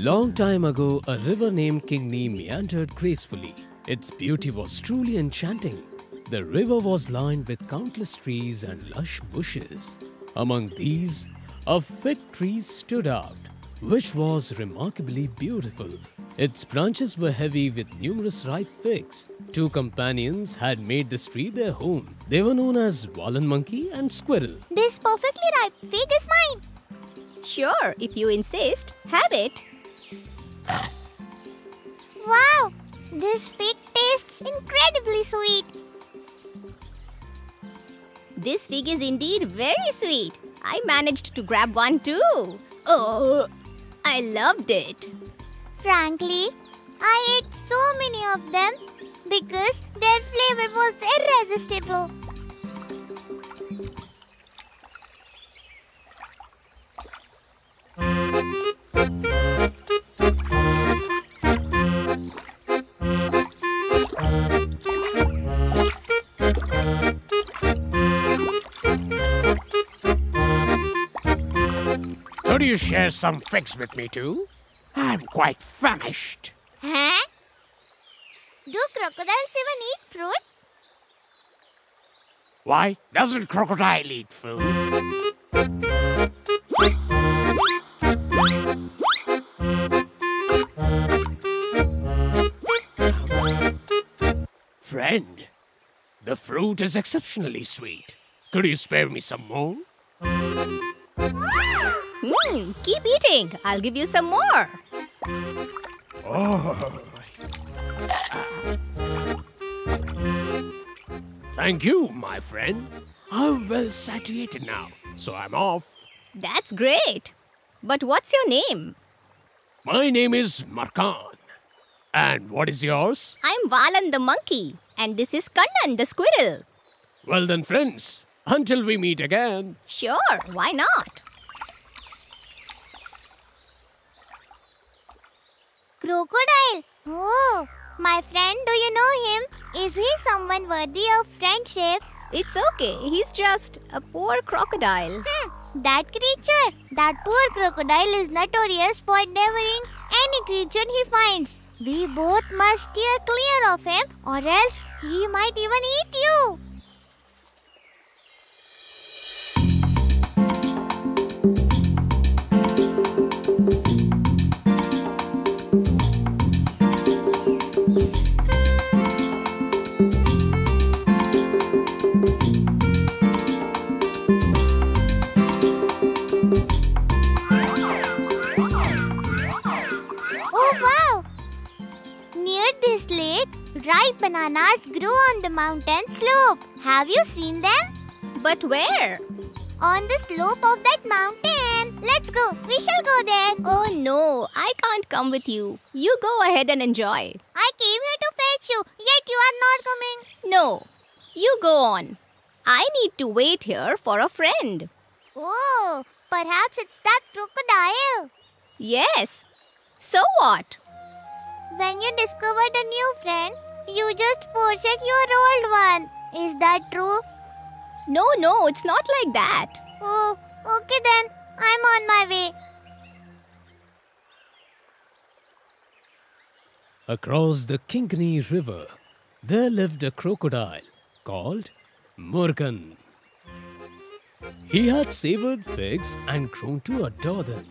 Long time ago, a river named Kingni meandered gracefully. Its beauty was truly enchanting. The river was lined with countless trees and lush bushes. Among these, a fig tree stood out, which was remarkably beautiful. Its branches were heavy with numerous ripe figs. Two companions had made this tree their home. They were known as Valan Monkey and Squirrel. This perfectly ripe fig is mine. Sure, if you insist, have it. Wow, this fig tastes incredibly sweet. This fig is indeed very sweet. I managed to grab one too. Oh, I loved it. Frankly, I ate so many of them because their flavor was irresistible. Could you share some figs with me too? I'm quite famished. Huh? Do crocodiles even eat fruit? Why doesn't crocodile eat food? Friend, the fruit is exceptionally sweet. Could you spare me some more? Keep eating. I'll give you some more. Oh. Thank you, my friend. I'm well satiated now, so I'm off. That's great. But what's your name? My name is Markan. And what is yours? I'm Valan the monkey. And this is Kannan the squirrel. Well then, friends, until we meet again. Sure, why not? Crocodile. Oh, my friend, do you know him? Is he someone worthy of friendship? It's okay. He's just a poor crocodile. That creature. That poor crocodile is notorious for devouring any creature he finds. We both must steer clear of him, or else he might even eat you. Ripe bananas grow on the mountain slope. Have you seen them? But where? On the slope of that mountain. Let's go. We shall go there. Oh no, I can't come with you. You go ahead and enjoy. I came here to fetch you, yet you are not coming. No, you go on. I need to wait here for a friend. Oh, perhaps it's that crocodile. Yes. So what? When you discovered a new friend, you just forsake your old one. Is that true? No, it's not like that. Oh, okay then. I'm on my way. Across the Kingni River, there lived a crocodile called Morgan. He had savored figs and grown to adore them.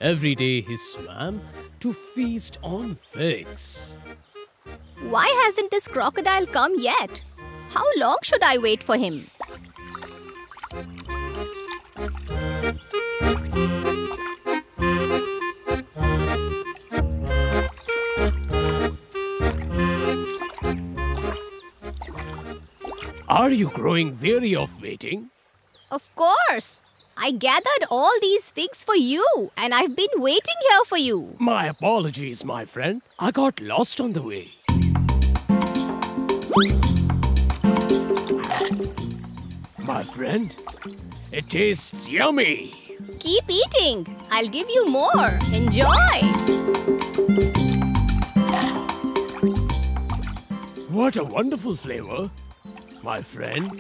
Every day he swam to feast on figs. Why hasn't this crocodile come yet? How long should I wait for him? Are you growing weary of waiting? Of course. I gathered all these figs for you and I've been waiting here for you. My apologies, my friend. I got lost on the way. My friend, it tastes yummy. Keep eating. I'll give you more. Enjoy. What a wonderful flavor, my friend.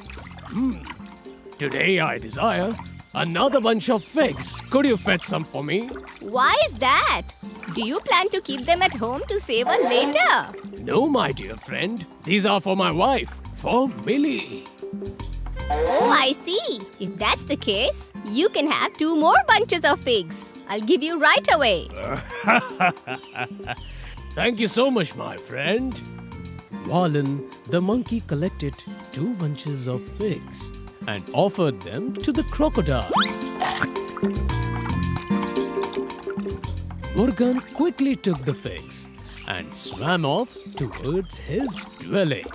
Today I desire Another bunch of figs. Could you fetch some for me? Why is that? Do you plan to keep them at home to savor later? No, my dear friend. These are for my wife, for Millie. Oh, I see. If that's the case, you can have 2 more bunches of figs. I'll give you right away. Thank you so much, my friend. Wallen, the monkey, collected 2 bunches of figs and offered them to the crocodile. Murugan quickly took the figs and swam off towards his dwelling.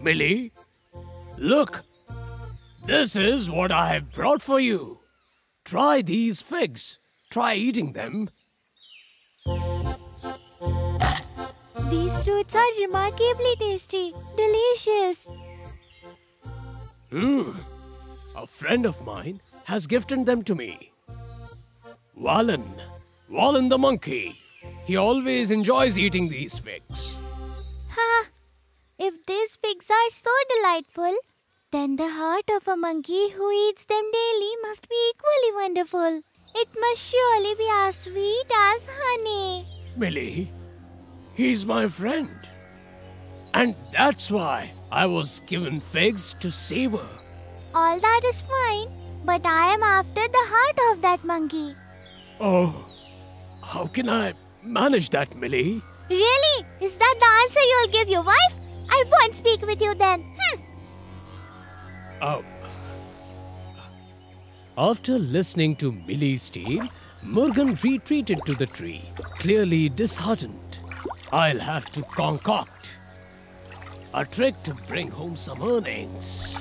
Millie, look. This is what I have brought for you. Try these figs. Try eating them. These fruits are remarkably tasty. Delicious. A friend of mine has gifted them to me. Wallen the monkey. He always enjoys eating these figs. Ha! If these figs are so delightful, then the heart of a monkey who eats them daily must be equally wonderful. It must surely be as sweet as honey. Millie, he's my friend. And that's why I was given figs to savor. All that is fine, but I am after the heart of that monkey. Oh, how can I manage that, Millie? Really? Is that the answer you'll give your wife? I won't speak with you then. Oh, After listening to Millie's tale, Murugan retreated to the tree, clearly disheartened. I'll have to concoct a trick to bring home some earnings.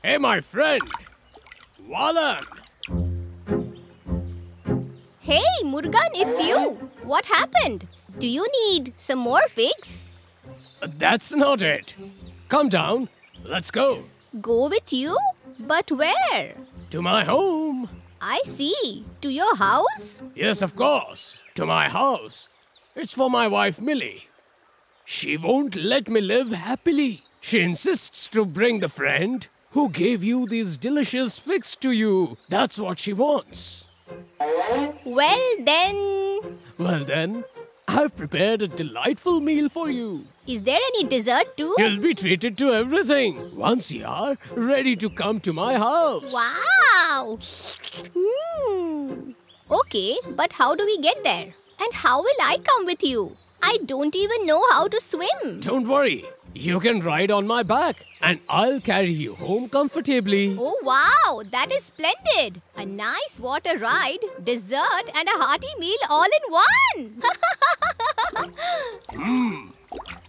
Hey, my friend, Wallen. Hey, Murugan, it's you. What happened? Do you need some more figs? That's not it. Come down. Let's go. Go with you? But where? To my home. I see. To your house? Yes, of course. To my house. It's for my wife, Millie. She won't let me live happily. She insists to bring the friend who gave you these delicious figs to you. That's what she wants. Well then, I've prepared a delightful meal for you. is there any dessert too? You'll be treated to everything once you are ready to come to my house. Wow! Okay, but how do we get there? And how will I come with you? I don't even know how to swim. Don't worry. You can ride on my back and I'll carry you home comfortably. Oh wow, that is splendid. A nice water ride, dessert and a hearty meal all in one.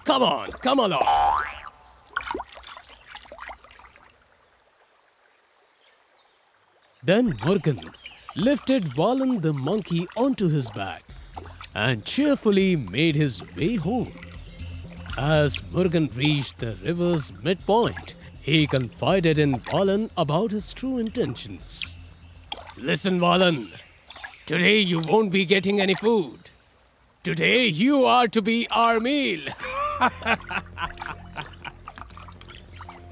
Come on, come along. Then Murugan lifted Wallen the monkey onto his back and cheerfully made his way home. As Murugan reached the river's midpoint, he confided in Wallen about his true intentions. Listen, Wallen. Today you won't be getting any food. Today you are to be our meal.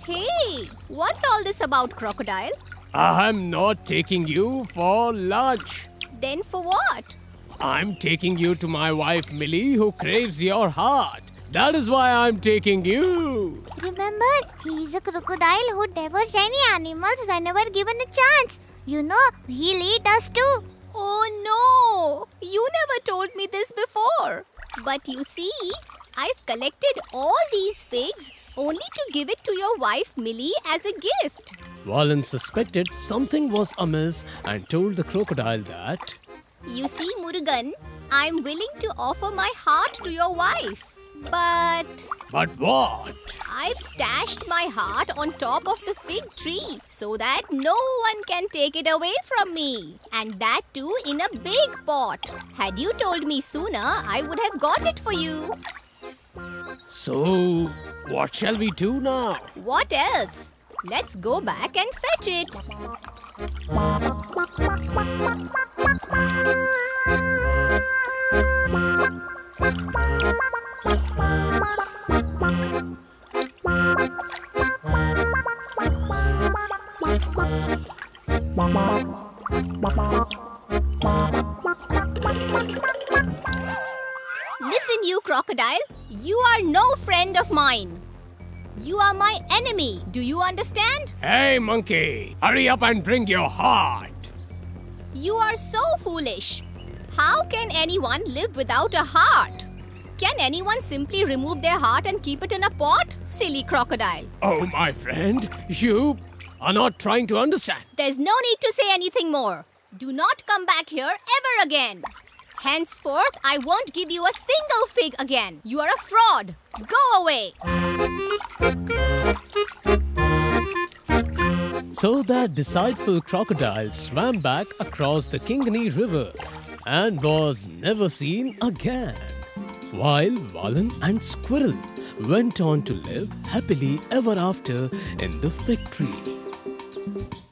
Hey, what's all this about, Crocodile? I'm not taking you for lunch. Then for what? I'm taking you to my wife, Millie, who craves your heart. That is why I'm taking you. Remember, he is a crocodile who devours any animals whenever given a chance. You know, he'll eat us too. Oh no! You never told me this before. But you see, I've collected all these figs only to give it to your wife Millie as a gift. Wallen suspected something was amiss and told the crocodile that You see, Murugan, I'm willing to offer my heart to your wife. But But what? I've stashed my heart on top of the fig tree so that no one can take it away from me. And that too in a big pot. Had you told me sooner, I would have got it for you. So, what shall we do now? What else? Let's go back and fetch it. Listen, you crocodile. You are no friend of mine. You are my enemy. Do you understand? Hey, monkey! Hurry up and bring your heart! You are so foolish. How can anyone live without a heart? Can anyone simply remove their heart and keep it in a pot? Silly crocodile. Oh, my friend, you are not trying to understand. There's no need to say anything more. Do not come back here ever again. Henceforth, I won't give you a single fig again. You are a fraud. Go away. So that deceitful crocodile swam back across the Kingni River and was never seen again, while Valan and Squirrel went on to live happily ever after in the fig tree.